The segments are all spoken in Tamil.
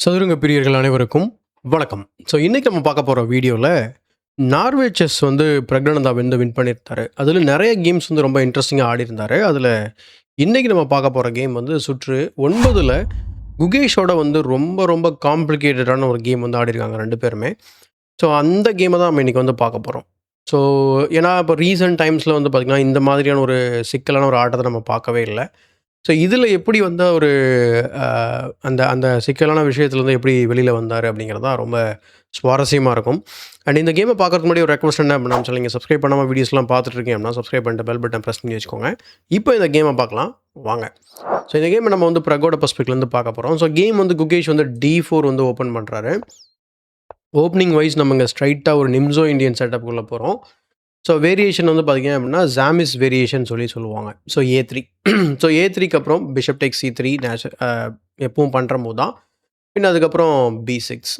சதுரங்க பிரியர்கள் அனைவருக்கும் வணக்கம். ஸோ இன்னைக்கு நம்ம பார்க்க போகிற வீடியோவில் நார்வே செஸ் வந்து பிரக்னானந்தா வந்து வின் பண்ணியிருந்தாரு. அதில் நிறைய கேம்ஸ் வந்து ரொம்ப இன்ட்ரெஸ்டிங்காக ஆடிருந்தாரு. அதில் இன்னைக்கு நம்ம பார்க்க போகிற கேம் வந்து சுற்று 9ல் குகேஷோட வந்து ரொம்ப ரொம்ப காம்ப்ளிகேட்டடான ஒரு கேம் வந்து ஆடிருக்காங்க 2 பேருமே. ஸோ அந்த கேமை தான் நம்ம இன்னைக்கு வந்து பார்க்க போகிறோம். ஸோ ஏன்னா இப்போ ரீசென்ட் டைம்ஸில் வந்து பார்த்திங்கன்னா இந்த மாதிரியான ஒரு சிக்கலான ஒரு ஆட்டத்தை நம்ம பார்க்கவே இல்லை. ஸோ இதில் எப்படி வந்து ஒரு அந்த அந்த சிக்கலான விஷயத்துலேருந்து எப்படி வெளியில் வந்தார் அப்படிங்கிறது தான் ரொம்ப சுவாரஸ்யமாக இருக்கும். அண்ட் இந்த கேமை பார்க்கறதுக்கு முன்னாடி ஒரு ரெக்வஸ்ட் என்ன அப்படின்னா சொல்லி நீங்கள் சப்ஸ்கிரைப் பண்ணாமல் வீடியோஸ்லாம் பார்த்துட்டு இருக்கீங்க அப்படின்னா சப்ஸ்கிரைப் பண்ணிட்டு பெல் பட்டன் ப்ரெஸ் பண்ணி வச்சுக்கோங்க. இப்போ இந்த கேமை பார்க்கலாம் வாங்க. ஸோ இந்த கேமை நம்ம வந்து பிரகோட பர்ஸ்பெக்ட்லேருந்து பார்க்க போகிறோம். ஸோ கேம் வந்து குகேஷ் வந்து D4 வந்து ஓப்பன் பண்ணுறாரு. ஓப்பனிங் வைஸ் நம்ம இங்கே ஸ்ட்ரைட்டாக ஒரு நிம்ஸோ இண்டியன் செட்டப்புக்குள்ளே போகிறோம். ஸோ வேரியேஷன் வந்து பார்த்தீங்க அப்படின்னா ஜாமிஸ் வேரியேஷன் சொல்லுவாங்க. ஸோ A3 ஸோ A3க்கு அப்புறம் பிஷப் டேக் C3 எப்பவும் பண்ணுறபோது தான். பின்ன அதுக்கப்புறம் B6.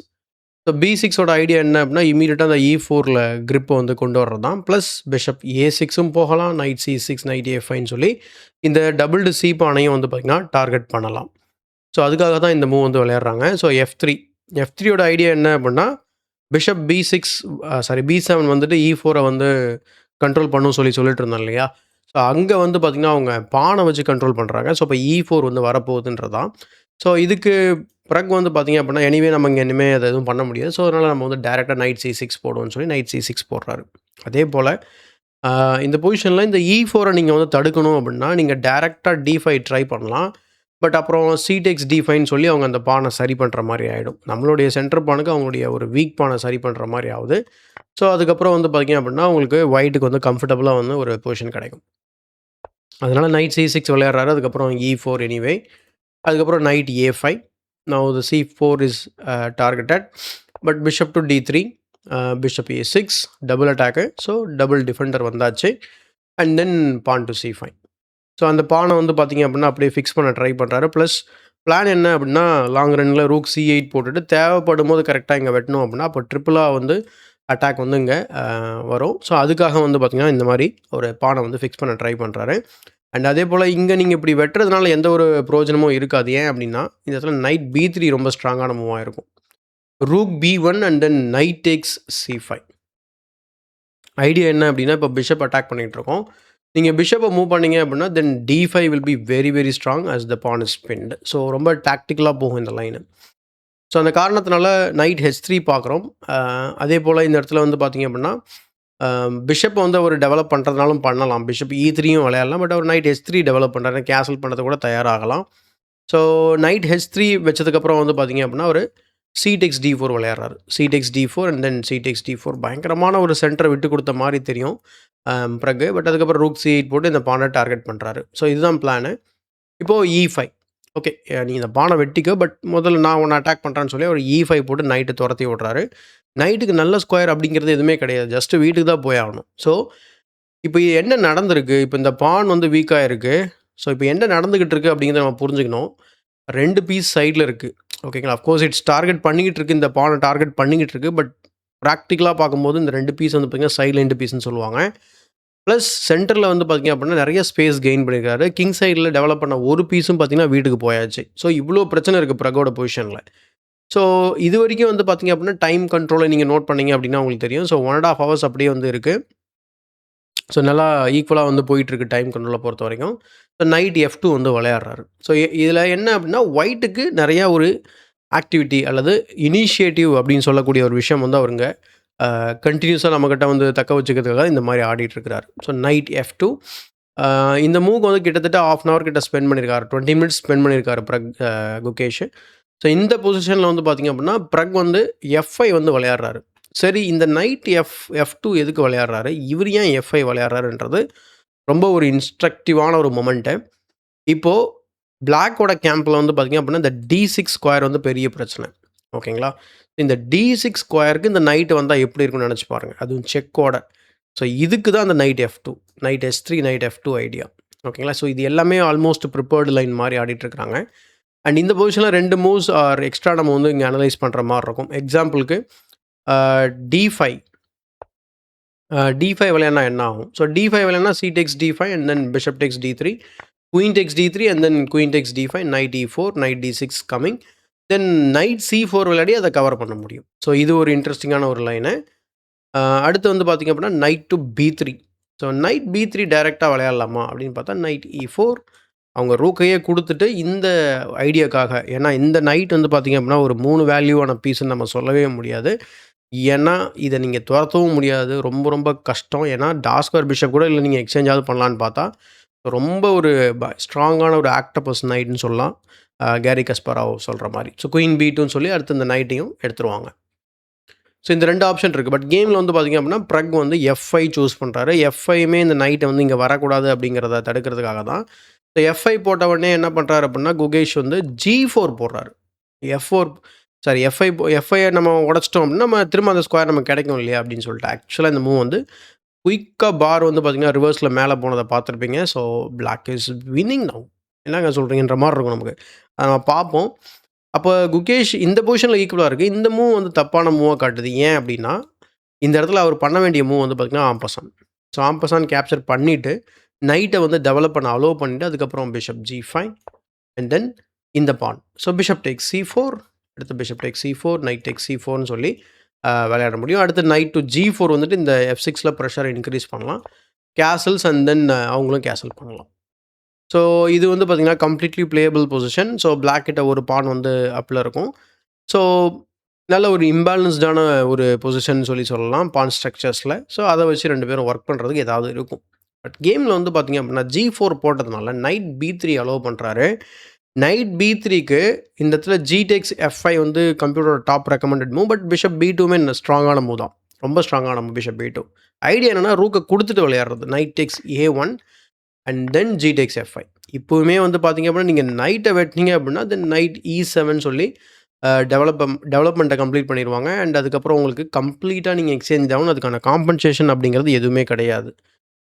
ஸோ B6ஓட ஐடியா என்ன அப்படின்னா இமீடியட்டாக அந்த E4ல் கிரிப்பை வந்து கொண்டு வர்றது தான். ப்ளஸ் பிஷப் A6ம் போகலாம், நைட் C6, நைட் A5ன்னு சொல்லி இந்த டபுள்டு C பானையும் வந்து பார்த்திங்கன்னா டார்கெட் பண்ணலாம். ஸோ அதுக்காக தான் இந்த மூவ் வந்து விளையாடுறாங்க. ஸோ F3யோட ஐடியா என்ன அப்படின்னா பிஷப் B6 B7 வந்துட்டு E4 வந்து கண்ட்ரோல் பண்ணும் சொல்லிட்டு இருந்தோம் இல்லையா? ஸோ அங்கே வந்து பார்த்திங்கன்னா அவங்க பானை வச்சு கண்ட்ரோல் பண்ணுறாங்க. ஸோ இப்போ E4 வந்து வரப்போகுதுன்றது தான். ஸோ இதுக்கு பிறகு வந்து பார்த்திங்க அப்படின்னா நம்ம இங்கே இனிமேல் அதை எதுவும் பண்ண முடியாது. ஸோ அதனால் நம்ம வந்து டேரெக்டாக நைட் C6 போடுவோம்னு சொல்லி நைட் C6 போடுறாரு. அதே போல் இந்த பொசிஷனில் இந்த E4 நீங்கள் வந்து தடுக்கணும் அப்படின்னா நீங்கள் டேரெக்டாக D5 ட்ரை பண்ணலாம். பட் அப்புறம் C டேக்ஸ் D5ன்னு சொல்லி அவங்க அந்த பானை சரி பண்ணுற மாதிரி ஆகிடும். நம்மளுடைய சென்டர் பானுக்கு அவங்களுடைய ஒரு வீக் பானை சரி பண்ணுற மாதிரி ஆகுது. ஸோ அதுக்கப்புறம் வந்து பார்த்திங்க அப்படின்னா உங்களுக்கு ஒயிட்டுக்கு வந்து கம்ஃபர்டபுளாக வந்து ஒரு பொசிஷன் கிடைக்கும். அதனால் நைட் C6 விளையாடுறாரு. அதுக்கப்புறம் E4 எனிவே. அதுக்கப்புறம் knight A5. Now the C4 is targeted. But bishop to D3, bishop A6, double attack. So double defender வந்தாச்சு. And then pawn to C5. So அந்த பானை வந்து பார்த்திங்க அப்படின்னா அப்படியே ஃபிக்ஸ் பண்ண ட்ரை பண்ணுறாரு. ப்ளஸ் பிளான் என்ன அப்படின்னா லாங் ரன்னில் ரூக் C8 போட்டுட்டு தேவைப்படும் போது கரெக்டாக இங்கே வெட்டணும் அப்படின்னா அப்போ ட்ரிப்பிளாக வந்து அட்டாக் வந்து இங்கே வரும். ஸோ அதுக்காக வந்து பார்த்திங்கன்னா இந்த மாதிரி ஒரு பானை வந்து ஃபிக்ஸ் பண்ண ட்ரை பண்ணுறாரு. அண்ட் அதே போல் இங்கே நீங்கள் இப்படி வெட்டுறதுனால எந்த ஒரு பிரயோஜனமும் இருக்காது. ஏன் அப்படின்னா இந்த இடத்துல நைட் B3 ரொம்ப ஸ்ட்ராங்கான மூவாக இருக்கும். Rook B1 and then knight takes C5. Idea என்ன அப்படின்னா இப்போ பிஷப் அட்டாக் பண்ணிகிட்ருக்கோம். நீங்கள் பிஷப்பை மூவ் பண்ணீங்க அப்படின்னா then D5 will be very very strong as the pawn is pinned. So ரொம்ப டாக்டிக்கலாக போகும் இந்த லைனு. ஸோ அந்த காரணத்தினால நைட் H3 பார்க்குறோம். அதே போல் இந்த இடத்துல வந்து பார்த்திங்க அப்படின்னா பிஷப்பை வந்து அவர் டெவலப் பண்ணுறதுனாலும் பண்ணலாம். பிஷப் E3யும் விளையாடலாம். பட் அவர் நைட் H3 டெவலப் பண்ணுறாரு, கேன்சல் பண்ணுறது கூட தயாராகலாம். ஸோ நைட் H3 வச்சதுக்கப்புறம் வந்து பார்த்திங்க அப்படின்னா அவர் C டேக்ஸ் D4 விளையாடுறாரு. C takes D4 and then C takes D4 பயங்கரமான ஒரு சென்டரை விட்டு கொடுத்த மாதிரி தெரியும் பிறகு. பட் அதுக்கப்புறம் ரூக் C8 போட்டு இந்த பானை டார்கெட் பண்ணுறாரு. ஸோ இதுதான் பிளானு. இப்போது E5 ஓகே நீ இந்த பானை வெட்டிக்கோ, பட் முதல்ல நான் உன்னை அட்டாக் பண்ணுறேன்னு சொல்லி அவர் E5 போட்டு நைட்டு துரத்தி விட்றாரு. நைட்டுக்கு நல்ல ஸ்கொயர் அப்படிங்கிறது எதுவுமே கிடையாது. ஜஸ்ட்டு வீட்டுக்கு தான் போய் ஆகணும். ஸோ இப்போ என்ன நடந்திருக்கு? இப்போ இந்த பான் வந்து வீக்காக இருக்குது. ஸோ இப்போ என்ன நடந்துக்கிட்டு இருக்குது அப்படிங்கிறத நம்ம புரிஞ்சுக்கணும். 2 பீஸ் சைடில் இருக்குது. ஓகேங்களா? அஃப்கோர்ஸ் இட்ஸ் டார்கெட் பண்ணிக்கிட்டு இருக்குது. இந்த பானை டார்கெட் பண்ணிக்கிட்டு இருக்குது. பட் ப்ராக்டிக்கலாக பார்க்கும்போது இந்த 2 பீஸ் வந்து பார்த்திங்கன்னா சைட்லைண்ட் பீஸ்ன்னு சொல்லுவாங்க. ப்ளஸ் சென்டரில் வந்து பார்த்திங்க அப்படின்னா நிறைய ஸ்பேஸ் கெயின் பண்ணியிருக்காரு. கிங் சைடில் டெவலப் பண்ண ஒரு பீஸும் பார்த்திங்கன்னா வீட்டுக்கு போயாச்சு. ஸோ இவ்வளோ பிரச்சனை இருக்குது பிரகோட பொசிஷனில். ஸோ இது வரைக்கும் வந்து பார்த்திங்க அப்படின்னா டைம் கண்ட்ரோலை நீங்கள் நோட் பண்ணிங்க அப்படின்னா உங்களுக்கு தெரியும். ஸோ 1.5 ஹவர்ஸ் அப்படியே வந்து இருக்குது. ஸோ நல்லா ஈக்குவலாக வந்து போயிட்டுருக்கு டைம் கண்ட்ரோலை பொறுத்த வரைக்கும். ஸோ நைட் F2 வந்து விளையாடுறாரு. ஸோ இதில் என்ன அப்படின்னா ஒயிட்டுக்கு நிறையா ஒரு ஆக்டிவிட்டி அல்லது இனிஷியேட்டிவ் அப்படின்னு சொல்லக்கூடிய ஒரு விஷயம் வந்து அவருங்க கண்டினியூஸாக நம்மக்கிட்ட வந்து தக்க வச்சுக்கிறதுக்காக இந்த மாதிரி ஆடிட்டுருக்கிறார். ஸோ நைட் F2 இந்த மூவ்க்கு வந்து கிட்டத்தட்ட 1/2 அன் ஹவர் கிட்ட ஸ்பெண்ட் பண்ணியிருக்காரு. 20 மினிட்ஸ் ஸ்பெண்ட் பண்ணியிருக்காரு குகேஷ். ஸோ இந்த பொசிஷனில் வந்து பார்த்திங்க அப்படின்னா பிரக் வந்து F5 வந்து விளையாடுறாரு. சரி இந்த நைட் F2 எதுக்கு விளையாடுறாரு? இவர் ஏன் F5 விளையாடுறாருன்றது ரொம்ப ஒரு இன்ஸ்ட்ரக்டிவான ஒரு மொமெண்ட்டு. இப்போது பிளாக்கோட கேம்பில் வந்து பார்த்திங்க அப்படின்னா இந்த D6 ஸ்கொயர் வந்து பெரிய பிரச்சனை. ஓகேங்களா? இந்த D6 ஸ்கொயருக்கு இந்த நைட்டு வந்தால் எப்படி இருக்குன்னு நினச்சி பாருங்கள். அதுவும் செக்கோட. ஸோ இதுக்கு தான் அந்த night F2, night H3, night F2 idea. ஓகேங்களா? ஸோ இது எல்லாமே ஆல்மோஸ்ட் ப்ரிப்பேர்டு லைன் மாதிரி ஆடிட்டுருக்காங்க. அண்ட் இந்த பொசிஷனில் 2 மூவ்ஸ் ஆர் எக்ஸ்ட்ரா நம்ம வந்து இங்கே அனலைஸ் பண்ணுற மாதிரி இருக்கும். எக்ஸாம்பிளுக்கு D5 D5 விளையாடினா என்ன ஆகும்? ஸோ D5 விளையாடினா C takes D5 and then bishop takes D3, queen takes D3 and then queen takes D5, knight E4, knight D6 coming. Then knight C4 விளையாடி அத கவர் பண்ண முடியும். ஸோ இது ஒரு இன்ட்ரஸ்டிங்கான ஒரு லைனு. அடுத்து வந்து பார்த்தீங்க அப்படின்னா, night to B3. So night B3 டைரக்ட்டா விளையாடலாமா அப்படின்னு பார்த்தா, நைட் E4 அவங்க ரூக்கையே குடுத்துட்டு இந்த ஐடியாக்காக ஏன்னா இந்த நைட் வந்து பார்த்தீங்க அப்படின்னா, ஒரு 3 வேல்யூவான பீஸ்ன்னு நம்ம சொல்லவே முடியாது. ஏன்னா, இத நீங்க தொரத்தவும் முடியாது. ரொம்ப ரொம்ப கஷ்டம். ஏன்னா, டாஸ்கர் பிஷப் கூட இல்ல நீங்க எக்ஸ்சேஞ்சாவது பண்ணலான்னு பார்த்தா, ரொம்ப ஒரு ஸ்ட்ராங்கான ஒரு ஆக்டோபஸ் நைட்ன்னு சொல்லலாம். கேரி கஸ்பரோவ் சொல்ற மாரி. ஸோ குயின் B2ன்னு சொல்லி அடுத்து இந்த நைட்டையும் எடுத்துருவாங்க. ஸோ இந்த 2 ஆப்ஷன் இருக்கு. பட் கேம்ல வந்து பார்த்தீங்க அப்படின்னா, ப்ரக் வந்து F5 சூஸ் பண்றாரு. F5யுமே இந்த நைட்ட வந்து இங்க வரக்கூடாது அப்படிங்கிறத தடுக்கிறதுக்காக தான். ஸோ F5 போட்ட உடனே என்ன பண்றாரு அப்படின்னா, குகேஷ் வந்து G4 போடுறாரு. F4 சாரி F5 நம்ம உடைச்சிட்டோம் அப்படின்னா, நம்ம திரும்ப அந்த ஸ்கொயர் நமக்கு கிடைக்கும் இல்லையா அப்படின்னு சொல்லிட்டு. ஆக்சுவலா இந்த மூவ் வந்து குயிக்கா பார் வந்து பார்த்தீங்கன்னா, ரிவர்ஸ்ல மேல போனத பார்த்துருப்பீங்க. So black is winning now. என்னங்க சொல்றீங்கன்ற மாரி இருக்கும் நமக்கு. அத நம்ம பார்ப்போம். அப்ப குகேஷ் இந்த பொசிஷன்ல ஈக்குவலா இருக்கு. இந்த மூவ் வந்து தப்பான மூவா காட்டுது. ஏன் அப்படின்னா, இந்த இடத்துல அவர் பண்ண வேண்டிய மூவ் வந்து பார்த்தீங்கன்னா, ஆம்பசான். ஸோ ஆம்பசான் கேப்சர் பண்ணிட்டு, நைட்ட வந்து டெவலப் பண்ண அலோவ் பண்ணிட்டு, அதுக்கப்புறம் பிஷப் G5 அண்ட் தென் இந்த பான். ஸோ பிஷப் டேக்ஸ் C4 அடுத்து bishop takes C4 knight takes C4ன்னு சொல்லி விளையாட முடியும். அடுத்து நைட் டு G4 வந்துட்டு இந்த F6ல பிரஷர இன்கிரீஸ் பண்ணலாம். கேசல்ஸ் அண்ட் தென் அவங்களும் கேசல் பண்ணலாம். ஸோ இது வந்து பார்த்தீங்கன்னா, completely playable position. So black கிட்ட ஒரு பான் வந்து அப்ல இருக்கும். ஸோ நல்ல ஒரு இம்பேலன்ஸ்டான ஒரு பொசிஷன் சொல்லி சொல்லலாம் பான் ஸ்ட்ரக்சர்ஸ்ல. ஸோ அத வச்சு 2 பேரும் ஒர்க் பண்றதுக்கு ஏதாவது இருக்கும். பட் கேம்ல வந்து பார்த்தீங்க அப்படின்னா, G4 போட்டதுனால நைட் B3 அலோவ் பண்றாரு. நைட் B3க்கு இந்த இடத்துல G டேக்ஸ் F5 வந்து கம்ப்யூட்டரோட top recommended move. But bishop B2மே ஸ்ட்ராங்கான மூவ் தான். ரொம்ப ஸ்ட்ராங்கான மூவ் பிஷப் B2. ஐடியா என்னன்னா, ரூக்க குடுத்துட்டு விளையாடுறது. Knight takes A1 and then G takes F5. இப்பவுமே வந்து பார்த்தீங்க அப்படின்னா, நீங்க நைட்ட வெட்டினீங்க அப்படின்னா, தென் நைட் E7 சொல்லி டெவலப்மெண்ட்ட கம்ப்ளீட் பண்ணிருவாங்க. அண்ட் அதுக்கப்புறம் உங்களுக்கு கம்ப்ளீட்டா நீங்க எக்ஸ்சேஞ்ச் டவுன் அதுக்கான காம்பன்சேஷன் அப்படிங்கிறது எதுவுமே கிடையாது.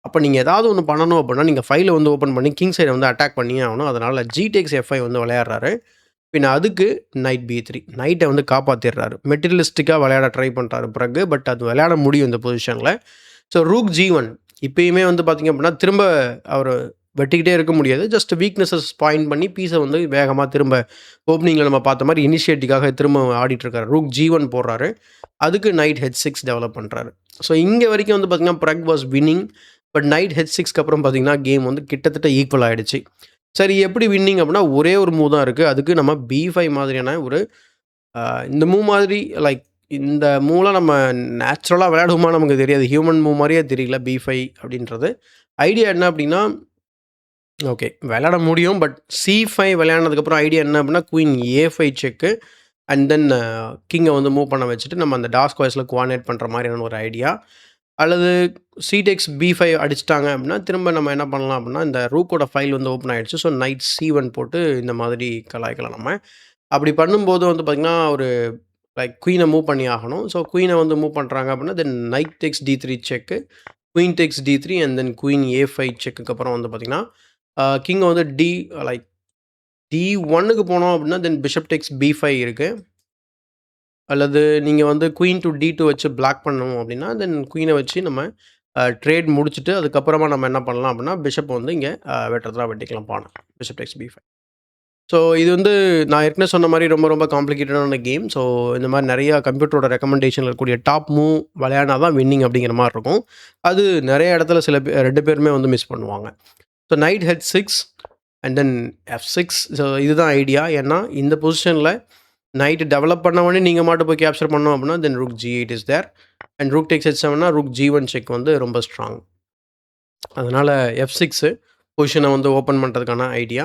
அப்ப நீங்க ஏதாவது ஒண்ணு பண்ணணும் அப்படின்னா, நீங்க ஃபைல வந்து ஓப்பன் பண்ணி கிங் சைட வந்து அட்டாக் பண்ணியே ஆகணும். அதனால G டேக்ஸ் F5 வந்து விளையாடுறாரு. பின்ன அதுக்கு நைட் B3 நைட்ட வந்து காப்பாத்திடுறாரு. மெட்டீரியலிஸ்டிக்கா விளையாட ட்ரை பண்றாரு பிறகு. பட் அது விளையாட முடியும் இந்த பொசிஷன்ல. ஸோ ரூக் G1 இப்பயுமே வந்து பார்த்தீங்க அப்படின்னா, திரும்ப அவரு வெட்டிக்கிட்டே இருக்க முடியாது. ஜஸ்ட் வீக்னஸஸ் பாயிண்ட் பண்ணி பீஸ வந்து வேகமா திரும்ப ஓப்பனிங்ல நம்ம பார்த்த மாரி இனிஷியேட்டிவ்காக திரும்ப ஆடிட்டு இருக்காரு. ரூக் G1 போடுறாரு. அதுக்கு நைட் H6 டெவலப் பண்றாரு. ஸோ இங்க வரைக்கும் வந்து பார்த்தீங்கன்னா, black was winning. But knight H6க்கு அப்புறம் பார்த்தீங்கன்னா, கேம் வந்து கிட்டத்தட்ட ஈக்குவல் ஆயிடுச்சு. சரி எப்படி வின்னிங் அப்படின்னா, ஒரே ஒரு மூவ் தான் இருக்கு. அதுக்கு நம்ம B5 மாதிரியான ஒரு இந்த மூவ் மாதிரி லைக் இந்த மூவ்லாம் நம்ம நேச்சுரலா விளையாடுவோமா நமக்கு தெரியாது. ஹியூமன் மூவ் மாரியே தெரியல B5 அப்படின்றது. ஐடியா என்ன அப்படின்னா, ஓகே விளையாட முடியும். பட் C5 விளையாடுனதுக்கப்புறம் ஐடியா என்ன அப்படின்னா, குயின் A5 செக்கு அண்ட் தென் கிங்க வந்து மூவ் பண்ண வச்சுட்டு, நம்ம அந்த டார்க் ஸ்கொயர்ஸ்ல கோஆர்டினேட் பண்ற மாரியான ஒரு ஐடியா. அல்லது C டேக்ஸ் B5 அடிச்சுட்டாங்க அப்படின்னா, திரும்ப நம்ம என்ன பண்ணலாம் அப்படின்னா, இந்த ரூக்கோட ஃபைல் வந்து ஓப்பன் ஆயிடுச்சு. ஸோ நைட் C1 போட்டு இந்த மாதிரி கலாய்க்கலாம் நம்ம. அப்படி பண்ணும்போது வந்து பார்த்தீங்கன்னா, ஒரு லைக் குயின மூவ் பண்ணி ஆகணும். ஸோ குயின வந்து மூவ் பண்றாங்க அப்படின்னா, then knight takes D3 check, queen takes D3 and then queen A5 செக்குக்கு அப்புறம் வந்து பார்த்தீங்கன்னா, கிங்க வந்து லைக் D1க்கு போனோம் அப்படின்னா, தென் பிஷப் டேக்ஸ் B5 இருக்கு. அல்லது நீங்க வந்து குயின் டூ D2 வச்சு பிளாக் பண்ணணும் அப்படின்னா, தென் குயின வச்சு நம்ம ட்ரேட் முடிச்சுட்டு, அதுக்கப்புறமா நம்ம என்ன பண்ணலாம் அப்படின்னா, பிஷப் வந்து இங்க வெட்டுறதா வெட்டிக்கலாம் பான. Bishop tax B5. ஸோ இது வந்து நான் ஏற்கனவே சொன்ன மாரி ரொம்ப ரொம்ப காம்ப்ளிகேட்டடான கேம். ஸோ இந்த மாரி நெறைய கம்ப்யூட்டரோட ரெக்கமெண்டேஷன்ல இருக்கக்கூடிய டாப் மூவ் விளையாடினா தான் வின்னிங் அப்படிங்கிற மாரி இருக்கும். அது நெறைய இடத்துல 2 பேருமே வந்து மிஸ் பண்ணுவாங்க. So night H6 and then F6. So இதுதான் ஐடியா. ஏன்னா இந்த பொசிஷன்ல நைட் டெவலப் பண்ண உடனே நீங்க மாட்டு போய் கேப்சர் பண்ணோம் அப்படின்னா, then rook G8 is there. And rook takes H7னா ரூக் G1 செக் வந்து ரொம்ப ஸ்ட்ராங். அதனால F6 பொசிஷன வந்து ஓப்பன் பண்றதுக்கான ஐடியா.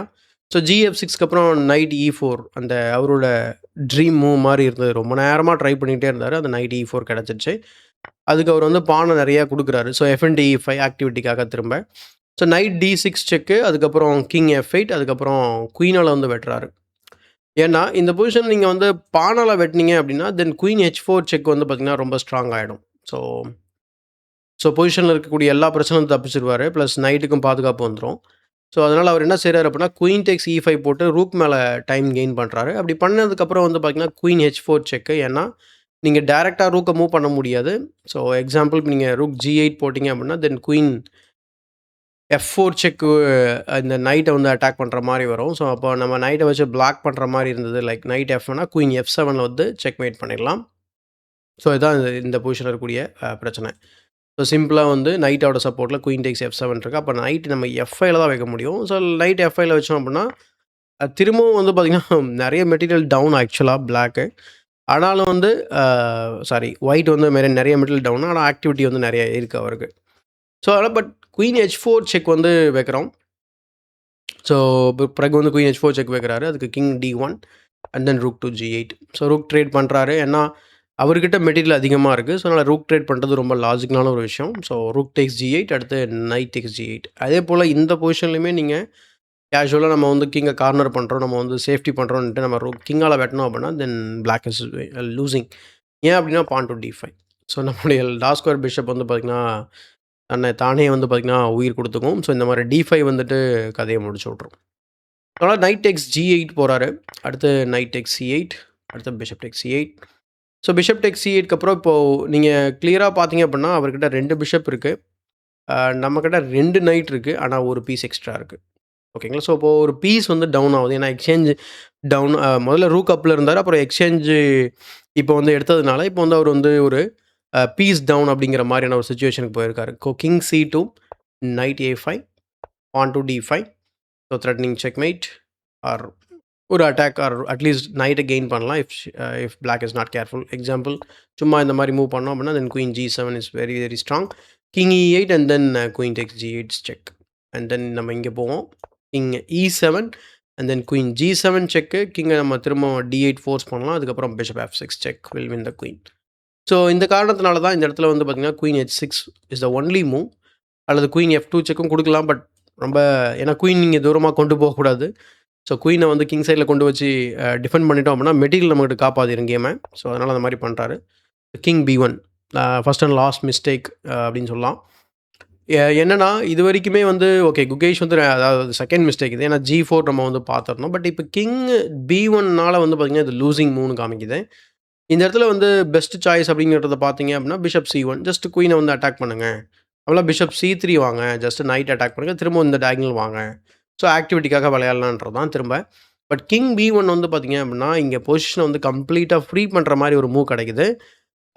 ஸோ G-F6க்கு அப்புறம் நைட் E4 அந்த அவரோட ட்ரீம் மூவ் மாரி இருந்தது. ரொம்ப நேரமா ட்ரை பண்ணிட்டே இருந்தாரு. அந்த நைட் E4 கிடைச்சிருச்சு. அதுக்கு அவர் வந்து பான நெறையா குடுக்குறாரு. ஸோ F&D E5 ஆக்டிவிட்டிக்காக திரும்ப. ஸோ நைட் D6 செக்கு, அதுக்கப்புறம் கிங் F8 அதுக்கப்புறம் குயினால வந்து வெட்டுறாரு. ஏன்னா, இந்த பொசிஷன் நீங்க வந்து பானால வெட்டுனீங்க அப்படின்னா, தென் குயின் H4 செக் வந்து பார்த்தீங்கன்னா, ரொம்ப ஸ்ட்ராங் ஆயிடும். ஸோ பொசிஷன்ல இருக்கக்கூடிய எல்லா பிரச்சனையும் தப்பிச்சுருவாரு. பிளஸ் நைட்டுக்கும் பாதுகாப்பு வந்துரும். ஸோ அதனால அவர் என்ன செய்றாரு அப்படின்னா, குயின் டேக்ஸ் E5 போட்டு ரூக் மேல டைம் கெயின் பண்றாரு. அப்படி பண்ணதுக்கப்புறம் வந்து பார்த்தீங்கன்னா, குயின் H4 செக்கு. ஏன்னா, நீங்க டைரக்ட்டா ரூக்க மூவ் பண்ண முடியாது. ஸோ எக்ஸாம்பிள் நீங்க ரூக் G8 போட்டீங்க அப்படின்னா, தென் குயின் F4 செக்கு இந்த நைட்டை வந்து அட்டாக் பண்ணுற மாதிரி வரும். ஸோ அப்போ நம்ம நைட்டை வச்சு பிளாக் பண்ணுற மாதிரி இருந்தது. லைக் நைட் F1னா குயின் F7ல வந்து செக்மேட் பண்ணிடலாம். ஸோ இதுதான் இந்த பொசிஷனில் இருக்கக்கூடிய பிரச்சனை. ஸோ சிம்பிளாக வந்து நைட்டோட சப்போர்ட்டில் குயின் டேக்ஸ் F7 இருக்குது. அப்போ நைட் நம்ம F5ல தான் வைக்க முடியும். ஸோ நைட் F5ல வச்சோம் அப்படின்னா திரும்பவும் வந்து பார்த்திங்கன்னா நிறைய மெட்டீரியல் டவுன் ஆக்சுவலாக பிளாக்கு. ஆனாலும் வந்து ஒயிட் வந்து நிறைய மெட்டீரியல் டவுன். ஆனால் ஆக்டிவிட்டி வந்து நிறைய இருக்குது அவருக்கு. ஸோ அதனால் பட் குயின் H4 செக் வந்து வைக்கிறோம். ஸோ பிறகு வந்து குயின் H4 செக் வைக்கிறாரு. அதுக்கு king D1 and then rook to G8. So rook trade பண்ணுறாரு. ஏன்னா அவர்கிட்ட மெட்டீரியல் அதிகமாக இருக்குது. ஸோ அதனால் ரூக் ட்ரேட் பண்ணுறது ரொம்ப லாஜிக்கலான ஒரு விஷயம். ஸோ ரூக் டேக்ஸ் G8 அடுத்து நைட் டேக்ஸ் G8. அதே போல் இந்த பொசிஷன்லையுமே நீங்கள் கேஷுவலாக நம்ம வந்து கிங்கை கார்னர் பண்ணுறோம், நம்ம வந்து சேஃப்டி பண்ணுறோன்ட்டு நம்ம கிங்கால் வெட்டணும் அப்படின்னா தென் பிளாக் இஸ் லூசிங். ஏன் அப்படின்னா பான் டு D5. ஸோ நம்மளுடைய லாஸ்ட் ஸ்கொயர் பிஷப் வந்து பார்த்திங்கன்னா தானே வந்து பார்த்திங்கன்னா உயிர் கொடுத்துக்கும். ஸோ இந்த மாதிரி D5 வந்துட்டு கதையை முடிச்சு விட்ரும். அதனால் நைட் டேக்ஸ் G8 போகிறாரு. அடுத்து நைட் டேக்ஸ் C8, அடுத்து bishop takes C8. So bishop takes C8க்கு அப்புறம் இப்போது நீங்கள் கிளியராக பார்த்தீங்க அப்படின்னா அவர்கிட்ட 2 பிஷப் இருக்குது. நம்மக்கிட்ட 2 நைட் இருக்குது. ஆனால் ஒரு பீஸ் எக்ஸ்ட்ரா இருக்குது. ஓகேங்களா? ஸோ இப்போது ஒரு பீஸ் வந்து டவுன் ஆகுது. ஏன்னா எக்ஸ்சேஞ்ச் டவுன் முதல்ல ரூக் அப்பில் இருந்தார். அப்புறம் எக்ஸ்சேஞ்சு இப்போ வந்து எடுத்ததுனால இப்போ வந்து அவர் வந்து ஒரு பீஸ் டவுன் அப்படிங்கிற மாதிரியான ஒரு சுச்சுவேஷனுக்கு போயிருக்காரு. King C2, knight A5, pawn to D5. So threatening checkmate or ஒரு அட்டாக் ஆர் அட்லீஸ்ட் நைட்டை கெயின் பண்ணலாம் if black is not careful. Example சும்மா இந்த மாதிரி மூவ் பண்ணோம் அப்படின்னா then queen G7 is very very strong. King E8 and then queen takes G8 check. And then நம்ம இங்கே போவோம். King E7 and then queen G7 check. கிங்கை நம்ம திரும்ப D8 ஃபோர்ஸ் பண்ணலாம். அதுக்கப்புறம் bishop F6 check will win the queen. So இந்த காரணத்தினால தான் இந்த இடத்துல வந்து பார்த்திங்கன்னா queen H6 is the only move. அல்லது குயின் F2 செக்கும் கொடுக்கலாம். பட் ரொம்ப ஏன்னா குயின் நீங்கள் தூரமாக கொண்டு போகக்கூடாது. ஸோ குயினை வந்து கிங் சைடில் கொண்டு வச்சு டிஃபெண்ட் பண்ணிட்டோம் அப்படின்னா மெட்டீரியல் நம்மகிட்ட காப்பாற்றிடும் கேமை. ஸோ அதனால் அந்த மாதிரி பண்ணுறாரு. King B1 first and last mistake அப்படின்னு சொல்லலாம். என்னென்னா இது வரைக்குமே வந்து ஓகே குகேஷ் வந்து அதாவது செகண்ட் மிஸ்டேக் இது. ஏன்னா G4 நம்ம வந்து பார்த்துருந்தோம். பட் இப்போ கிங் B1னால் வந்து பார்த்திங்கன்னா இது லூசிங் மூவ்னு காமிக்குது. இந்த இடத்துல வந்து பெஸ்ட் சாய்ஸ் அப்படிங்கிறத பார்த்தீங்க அப்படின்னா பிஷப் C1 ஜஸ்ட் குயினை வந்து அட்டாக் பண்ணுங்கள். அவ்வளோ பிஷப் C3 வாங்க, ஜஸ்ட் நைட் அட்டாக் பண்ணுங்கள், திரும்ப இந்த டயகனல் வாங்க. ஸோ ஆக்டிவிட்டிக்காக விளையாடலான்றது தான் திரும்ப. பட் கிங் B1 வந்து பார்த்திங்க அப்படின்னா இங்கே பொசிஷனை வந்து கம்ப்ளீட்டாக ஃப்ரீ பண்ணுற மாதிரி ஒரு மூவ் கிடைக்குது.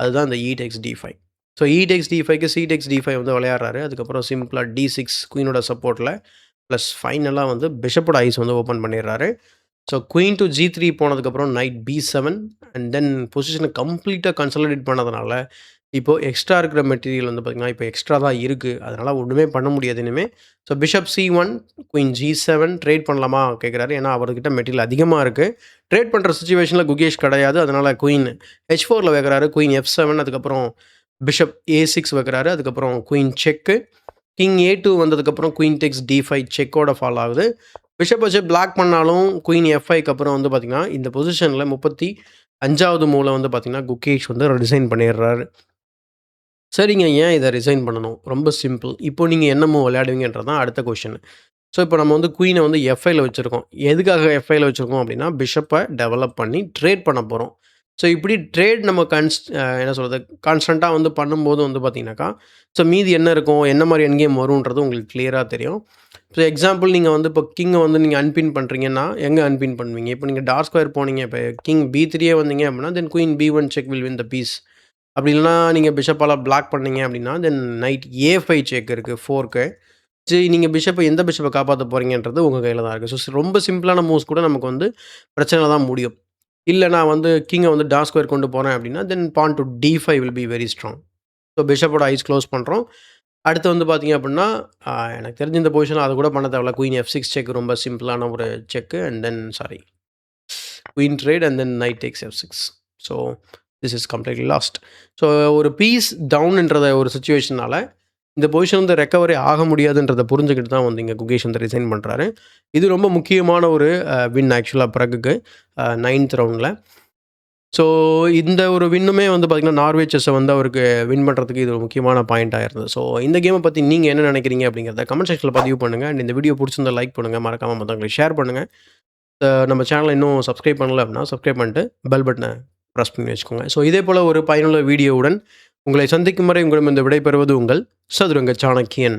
அதுதான் இந்த E takes D5. So E takes D5க்கு C takes D5 வந்து விளையாடுறாரு. அதுக்கப்புறம் சிம்பிளாக D6 குயினோட சப்போர்ட்டில் ப்ளஸ் ஃபைனலாக வந்து பிஷப்போட ஐஸ் வந்து ஓப்பன் பண்ணிடுறாரு. ஸோ குயின் டு G3 போனதுக்கப்புறம் நைட் B7 அண்ட் தென் பொசிஷனை கம்ப்ளீட்டாக கன்சாலிடேட் பண்ணதுனால இப்போது எக்ஸ்ட்ரா இருக்கிற மெட்டீரியல் வந்து பார்த்திங்கன்னா இப்போ எக்ஸ்ட்ரா தான் இருக்குது. அதனால் ஒன்றுமே பண்ண முடியாது இனிமேல். So bishop C1 queen G7 trade பண்ணலாமா கேட்குறாரு. ஏன்னா அவர்கிட்ட மெட்டீரியல் அதிகமாக இருக்குது. ட்ரேட் பண்ணுற சுச்சுவேஷனில் குகேஷ் கிடையாது. அதனால் குயின் H4ல் வைக்கிறாரு. குயின் F7 அதுக்கப்புறம் பிஷப் A6 வைக்கிறாரு. அதுக்கப்புறம் குயின் செக்கு. கிங் A2 வந்ததுக்கப்புறம் குயின் டேக்ஸ் D5 செக்கோட ஃபால் ஆகுது. பிஷப் வச்சு பிளாக் பண்ணாலும் குயின் F5க்கு அப்புறம் வந்து பார்த்திங்கன்னா இந்த பொசிஷனில் 35வது மூவில் வந்து பார்த்திங்கன்னா குகேஷ் வந்து ரிசைன் பண்ணிடுறாரு. சரிங்க, ஏன் இதை ரிசைன் பண்ணணும்? ரொம்ப சிம்பிள். இப்போ நீங்கள் என்ன மூவ் விளையாடுவீங்கன்றது தான் அடுத்த கொஷின். ஸோ இப்போ நம்ம வந்து குயினை வந்து F5ல வச்சுருக்கோம். எதுக்காக F5ல வச்சுருக்கோம் அப்படின்னா பிஷப்பை டெவலப் பண்ணி ட்ரேட் பண்ண போகிறோம். ஸோ இப்படி ட்ரேட் நம்ம என்ன சொல்கிறது கான்ஸ்டண்ட்டாக வந்து பண்ணும்போது வந்து பார்த்திங்கனாக்கா ஸோ மீதி என்ன இருக்கும், என்ன மாதிரி என் கேம் வரும்ன்றது உங்களுக்கு கிளியராக தெரியும். ஸோ எக்ஸாம்பிள் நீங்கள் வந்து இப்போ கிங்கை வந்து நீங்கள் அன்பின் பண்ணுறீங்கன்னா எங்கே அன்பின் பண்ணுவீங்க? இப்போ நீங்கள் டார்க் ஸ்கொயர் போனீங்க, இப்போ கிங் B3 வந்தீங்க அப்படின்னா then queen B1 check will win the piece. அப்படி இல்லைனா நீங்கள் பிஷப்பால் பிளாக் பண்ணீங்க அப்படின்னா தென் நைட் A5 செக் இருக்குது 4க்கு. சரி, நீங்கள் பிஷப்பை எந்த பிஷப்பை காப்பாற்ற போகிறீங்கன்றது உங்கள் கையில் தான் இருக்குது. ஸோ ரொம்ப சிம்பிளான மூவ்ஸ் கூட நமக்கு வந்து பிரச்சனை தான் முடியும். இல்லை நான் வந்து கிங்கை வந்து டார்க் ஸ்கொயர் கொண்டு போகிறேன் அப்படின்னா then pawn to D5 will be very strong. So பிஷப்போட ஐஸ் க்ளோஸ் பண்ணுறோம். அடுத்து வந்து பார்த்திங்க அப்படின்னா எனக்கு தெரிஞ்ச இந்த பொசிஷனில் அது கூட பண்ண தேவையில்ல. குயின் F6 செக் ரொம்ப சிம்பிளான ஒரு check. And then queen trade and then knight takes F6. So this is completely lost. So ஒரு பீஸ் டவுன்ன்றத ஒரு சுச்சுவேஷனால் இந்த பொசிஷன் வந்து ரெக்கவரி ஆக முடியாதுன்றதை புரிஞ்சுக்கிட்டு தான் வந்து இங்கே குகேஷ் வந்து ரிசைன் பண்ணுறாரு. இது ரொம்ப முக்கியமான ஒரு வின் ஆக்சுவலாக பிறகுக்கு 9th ரவுண்டில். ஸோ இந்த ஒரு வின்னுமே வந்து பார்த்திங்கன்னா நார்வே செஸ்ஸை வந்து அவருக்கு வின் பண்ணுறதுக்கு இது ஒரு முக்கியமான பாயிண்ட்டாக இருந்தது. ஸோ இந்த கேமை பற்றி நீங்கள் என்ன நினைக்கிறீங்க அப்படிங்கிறத கமெண்ட் செக்ஷனில் பதிவு பண்ணுங்கள். அண்ட் இந்த வீடியோ பிடிச்சிருந்தா லைக் பண்ணுங்கள், மறக்காமல் மற்றவங்களுக்கு ஷேர் பண்ணுங்கள். நம்ம சேனலை இன்னும் சப்ஸ்கிரைப் பண்ணல அப்படின்னா சப்ஸ்கிரைப் பண்ணிட்டு பெல் பட்டனை ப்ரெஸ் பண்ணி வச்சுக்கோங்க. ஸோ இதே போல் ஒரு பயனுள்ள வீடியோவுடன் உங்களை சந்திக்கும் வரை உங்களிடம் இந்த விடைபெறுவது உங்கள் சதுரங்க சாணக்கியன்.